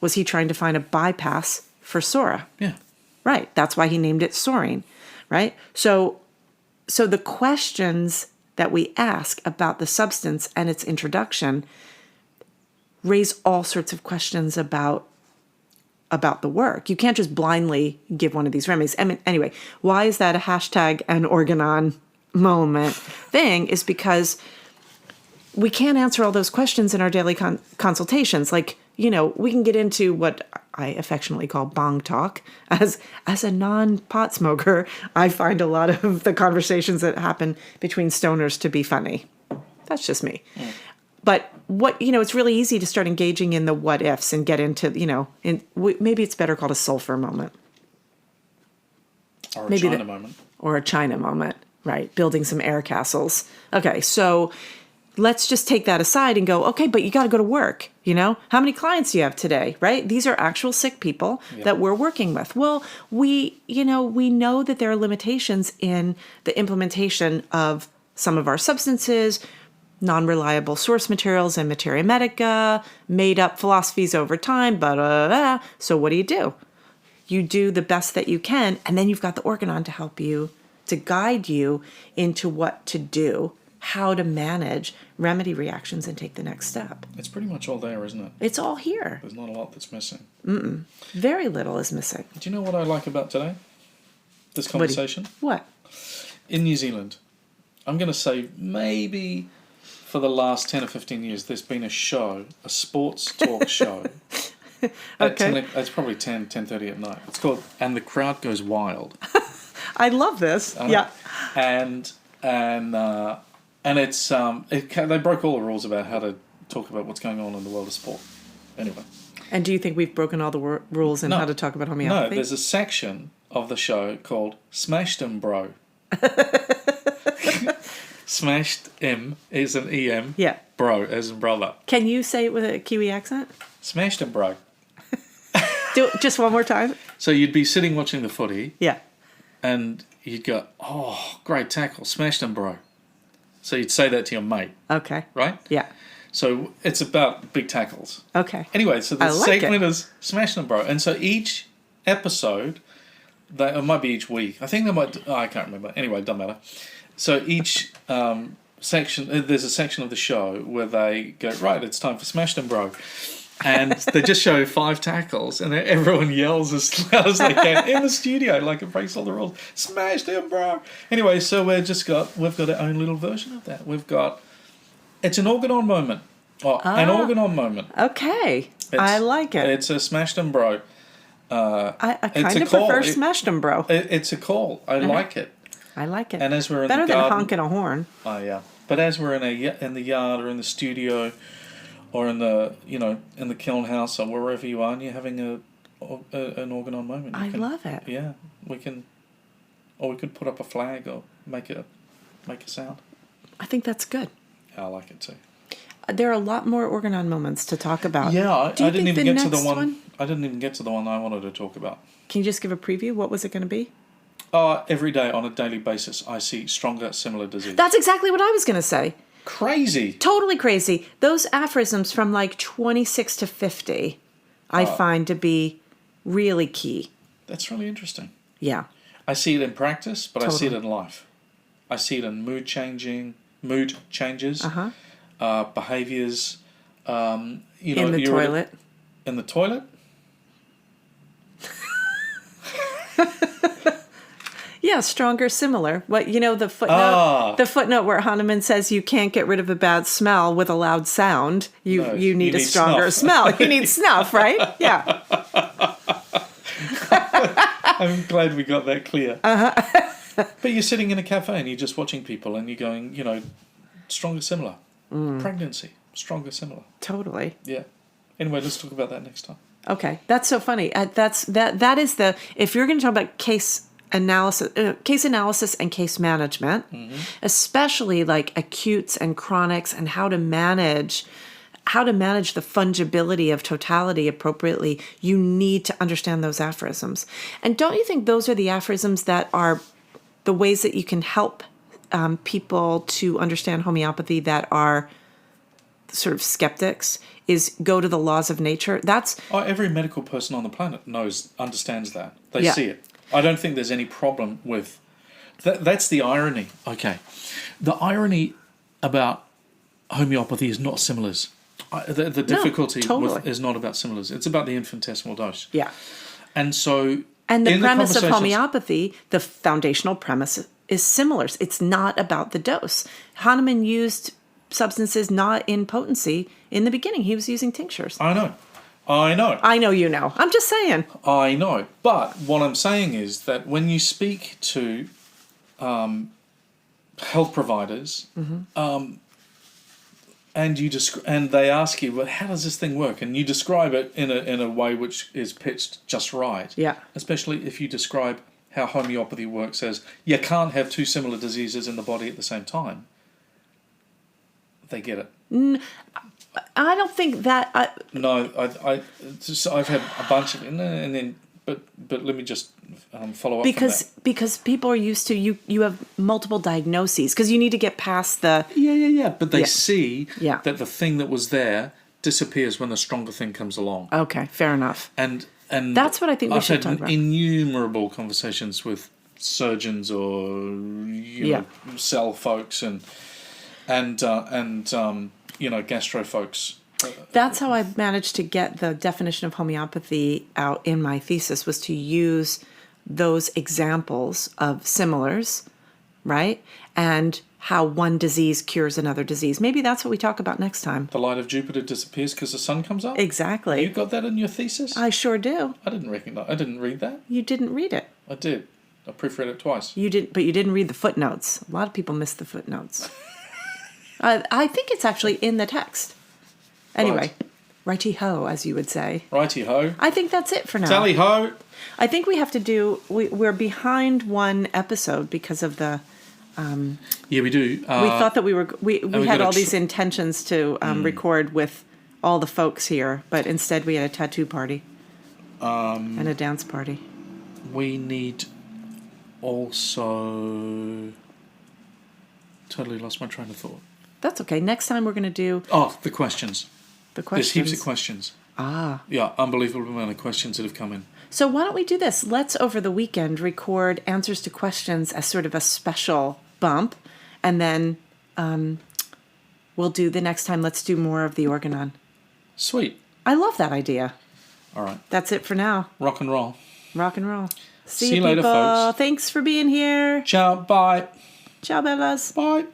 Was he trying to find a bypass for Sora? Yeah. Right. That's why he named it Sorin, right? So the questions that we ask about the substance and its introduction raise all sorts of questions about the work. You can't just blindly give one of these remedies. I mean, anyway, why is that a hashtag an Organon moment thing? Is because we can't answer all those questions in our daily consultations. Like, we can get into what I affectionately call bong talk. As a non-pot smoker, I find a lot of the conversations that happen between stoners to be funny. That's just me. Mm. But it's really easy to start engaging in the what ifs and get into, maybe it's better called a sulfur moment. Or a China moment. Or a China moment, right? Building some air castles. Okay, so let's just take that aside and go, okay, but you got to go to work, How many clients do you have today, right? These are actual sick people that we're working with. Well, we know that there are limitations in the implementation of some of our substances, non-reliable source materials and materia medica, made up philosophies over time, So what do? You do the best that you can, and then you've got the Organon to help you, to guide you into what to do, how to manage remedy reactions and take the next step. It's pretty much all there, isn't it? It's all here. There's not a lot that's missing. Very little is missing. Do you know what I like about today? This conversation? What? In New Zealand, I'm going to say maybe for the last 10 or 15 years, there's been a sports talk show. Okay. It's probably 10:30 at night. It's called And the Crowd Goes Wild. I love this. Yeah. And it's they broke all the rules about how to talk about what's going on in the world of sport. Anyway. And do you think we've broken all the rules in how to talk about homeopathy? No, there's a section of the show called Smashed 'em Bro. Smashed M is an EM. Yeah. Bro as in brother. Can you say it with a Kiwi accent? Smashed 'em Bro. Do it just one more time. So you'd be sitting watching the footy. Yeah. And you'd go, oh, great tackle, smashed 'em, bro. So you'd say that to your mate. Okay. Right? Yeah. So it's about big tackles. Okay. Anyway, so the segment is smashed 'em, bro. And so each episode, it might be each week. I think they might, I can't remember. Anyway, it doesn't matter. So each section, there's a section of the show where they go, right, it's time for smashed 'em, bro. And they just show 5 tackles, and everyone yells as loud as they can in the studio, like it breaks all the rules. Smashed him, bro! Anyway, so we've got our own little version of that. It's an Organon moment. An Organon moment. Okay, I like it. It's a smashed him, bro. I kind of prefer smashed him, bro. It's a call. I like it. I like it. And as we're in better the garden, than honking a horn. Oh yeah, but as we're in the yard or in the studio, or in the kiln house or wherever you are, and you're having an Organon moment. I love it. Yeah, we could put up a flag or make a sound. I think that's good. Yeah, I like it too. There are a lot more Organon moments to talk about. Yeah, I didn't even get to the one. I didn't even get to the one I wanted to talk about. Can you just give a preview? What was it going to be? Every day on a daily basis, I see stronger similar disease. That's exactly what I was going to say. Crazy. Totally crazy. Those aphorisms from like 26 to 50, I find to be really key. That's really interesting. Yeah. I see it in practice, but I see it in life. I see it in mood changes, behaviors. In the toilet. In the toilet? Yeah, stronger, similar. What the footnote? The footnote where Hahnemann says you can't get rid of a bad smell with a loud sound. You need a stronger smell. You need snuff, right? Yeah. I'm glad we got that clear. But you're sitting in a cafe and you're just watching people and you're going, stronger, similar. Pregnancy, stronger, similar. Totally. Yeah. Anyway, let's talk about that next time. Okay, that's so funny. That is if you're going to talk about case analysis and case management, especially like acutes and chronics, and how to manage the fungibility of totality appropriately, you need to understand those aphorisms. And don't you think those are the aphorisms that are the ways that you can help people to understand homeopathy that are sort of skeptics? Is go to the laws of nature. Every medical person on the planet understands that. They see it. I don't think there's any problem with that. That's the irony. Okay, the irony about homeopathy is not similars. The difficulty is not about similars. It's about the infinitesimal dose. Yeah, and so the premise of homeopathy, the foundational premise is similars. It's not about the dose. Hahnemann used substances not in potency in the beginning. He was using tinctures. I know you know. I'm just saying. I know. But what I'm saying is that when you speak to health providers, and they ask you, well, how does this thing work? And you describe it in a way which is pitched just right. Yeah. Especially if you describe how homeopathy works as you can't have two similar diseases in the body at the same time. They get it. I don't think that. I've had a bunch of it, and then, but let me just follow up because people are used to you have multiple diagnoses because you need to get past the But they see that the thing that was there disappears when the stronger thing comes along. Okay, fair enough. And that's what I think we should talk about. I've had innumerable conversations with surgeons or cell folks and gastro folks. That's how I managed to get the definition of homeopathy out in my thesis, was to use those examples of similars, right? And how one disease cures another disease. Maybe that's what we talk about next time. The light of Jupiter disappears because the sun comes up? Exactly. You got that in your thesis? I sure do. I didn't read that. You didn't read it. I did. I proofread it twice. But you didn't read the footnotes. A lot of people miss the footnotes. I think it's actually in the text. Anyway, righty-ho, as you would say. Righty-ho. I think that's it for now. Tally-ho. I think we have to do... We're behind one episode because of the... Yeah, we do. We thought that we had all these intentions to record with all the folks here, but instead we had a tattoo party and a dance party. We need also... Totally lost my train of thought. That's okay. Next time we're going to do... Oh, the questions. The questions. There's heaps of questions. Ah. Yeah, unbelievable amount of questions that have come in. So why don't we do this? Let's, over the weekend, record answers to questions as sort of a special bump, and then we'll do the next time. Let's do more of the Organon. Sweet. I love that idea. All right. That's it for now. Rock and roll. Rock and roll. See you later, folks. Thanks for being here. Ciao. Bye. Ciao, Bellas. Bye.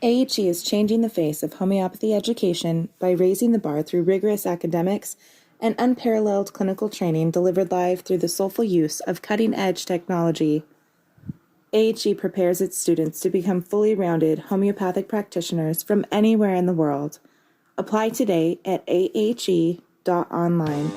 AHE is changing the face of homeopathy education by raising the bar through rigorous academics and unparalleled clinical training delivered live through the soulful use of cutting-edge technology. AHE prepares its students to become fully rounded homeopathic practitioners from anywhere in the world. Apply today at ahe.online.